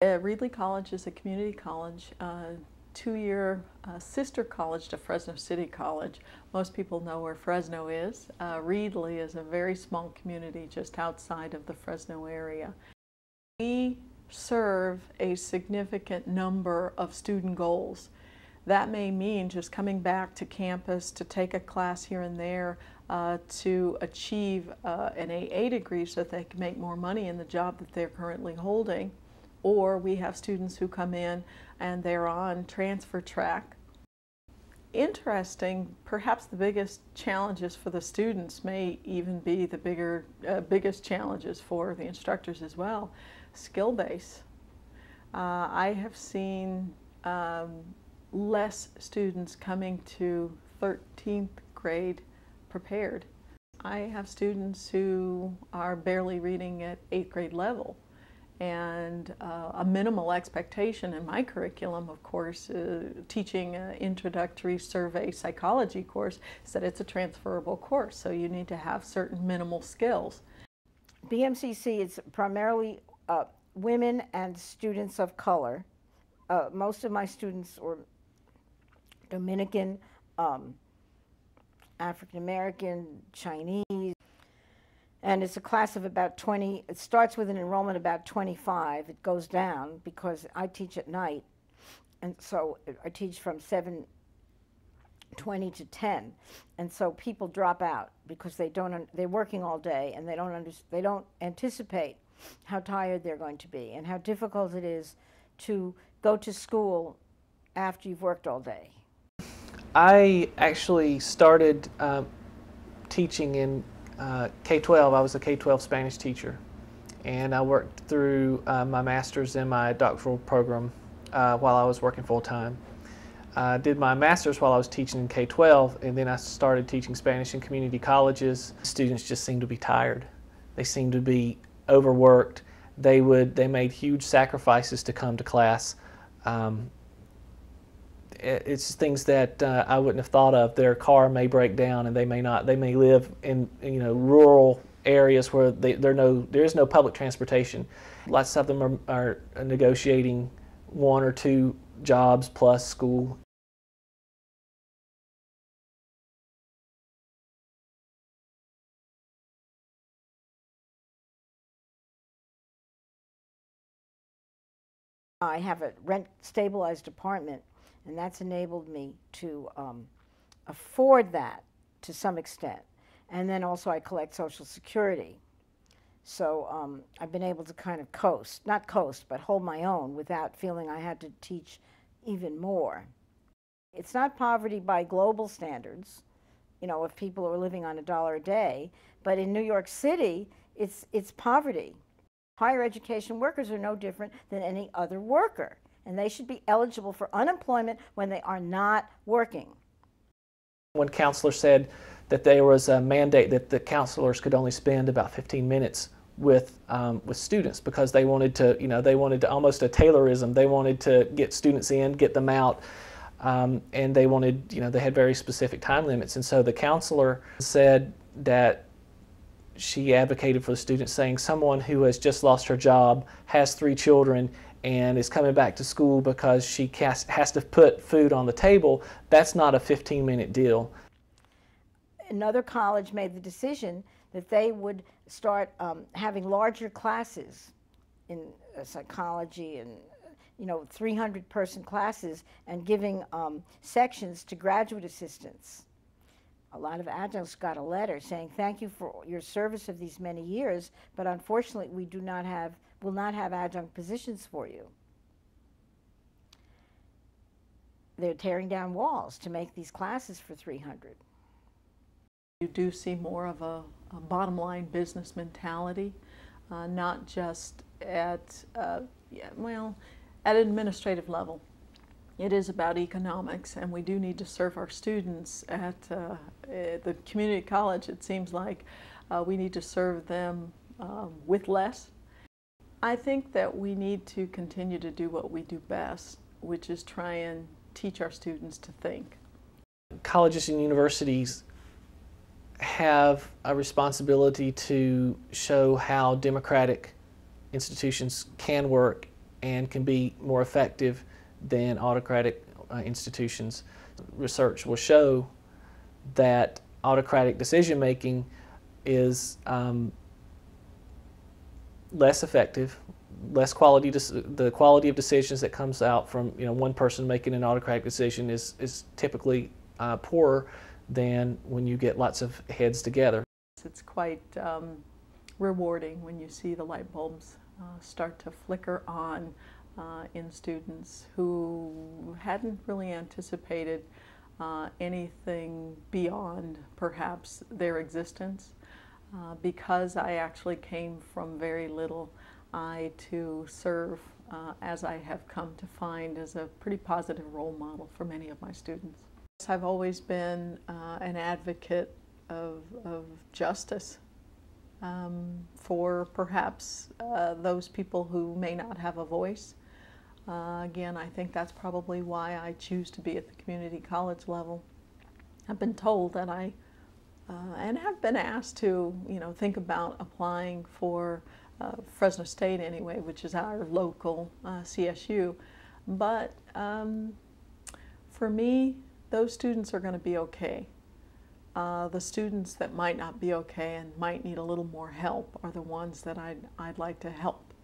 Reedley College is a community college, two-year sister college to Fresno City College. Most people know where Fresno is. Reedley is a very small community just outside of the Fresno area. We serve a significant number of student goals. That may mean just coming back to campus to take a class here and there to achieve an AA degree so that they can make more money in the job that they're currently holding. Or we have students who come in and they're on transfer track. Interesting, perhaps the biggest challenges for the students may even be the biggest challenges for the instructors as well. Skill base. I have seen less students coming to 13th grade prepared. I have students who are barely reading at 8th grade level. And a minimal expectation in my curriculum, of course, teaching an introductory survey psychology course, is that it's a transferable course, so you need to have certain minimal skills. BMCC is primarily women and students of color. Most of my students are Dominican, African American, Chinese. And it's a class of about 20. It starts with an enrollment about 25. It goes down because I teach at night, and so I teach from 7:20 to 10, and so people drop out because they're working all day and they don't anticipate how tired they're going to be and how difficult it is to go to school after you've worked all day. I actually started teaching in K-12. I was a K-12 Spanish teacher, and I worked through my master's and my doctoral program while I was working full-time. I did my master's while I was teaching in K-12, and then I started teaching Spanish in community colleges. Students just seemed to be tired. They seemed to be overworked. They made huge sacrifices to come to class. It's things that I wouldn't have thought of. Their car may break down, and they may not. They may live in rural areas where there is no public transportation. Lots of them are negotiating 1 or 2 jobs plus school. I have a rent-stabilized apartment, and that's enabled me to afford that to some extent. And then also I collect Social Security. So I've been able to kind of not coast, but hold my own without feeling I had to teach even more. It's not poverty by global standards, if people are living on $1 a day, but in New York City, it's poverty. Higher education workers are no different than any other worker, and they should be eligible for unemployment when they are not working. One counselor said that there was a mandate that the counselors could only spend about 15 minutes with students because they wanted to almost a Taylorism. They wanted to get students in, get them out, and they wanted, they had very specific time limits. And so the counselor said that she advocated for the students, saying someone who has just lost her job, has 3 children, and is coming back to school because she has to put food on the table, that's not a 15-minute deal. Another college made the decision that they would start having larger classes in psychology and 300-person classes, and giving sections to graduate assistants. A lot of adjuncts got a letter saying, thank you for your service of these many years, but unfortunately we will not have adjunct positions for you. They're tearing down walls to make these classes for 300. You do see more of a bottom line business mentality, not just at an administrative level. It is about economics, and we do need to serve our students at the community college. It seems like we need to serve them with less. I think that we need to continue to do what we do best, which is try and teach our students to think. Colleges and universities have a responsibility to show how democratic institutions can work and can be more effective than autocratic institutions. Research will show that autocratic decision making is less effective, less quality. The quality of decisions that comes out from one person making an autocratic decision is typically poorer than when you get lots of heads together. It's quite rewarding when you see the light bulbs start to flicker on in students who hadn't really anticipated anything beyond perhaps their existence. Because I actually came from very little, I too serve, as I have come to find, as a pretty positive role model for many of my students. I've always been an advocate of justice for perhaps those people who may not have a voice. Again, I think that's probably why I choose to be at the community college level. I've been told that and have been asked to, think about applying for Fresno State anyway, which is our local CSU. But for me, those students are going to be okay. The students that might not be okay and might need a little more help are the ones that I'd like to help.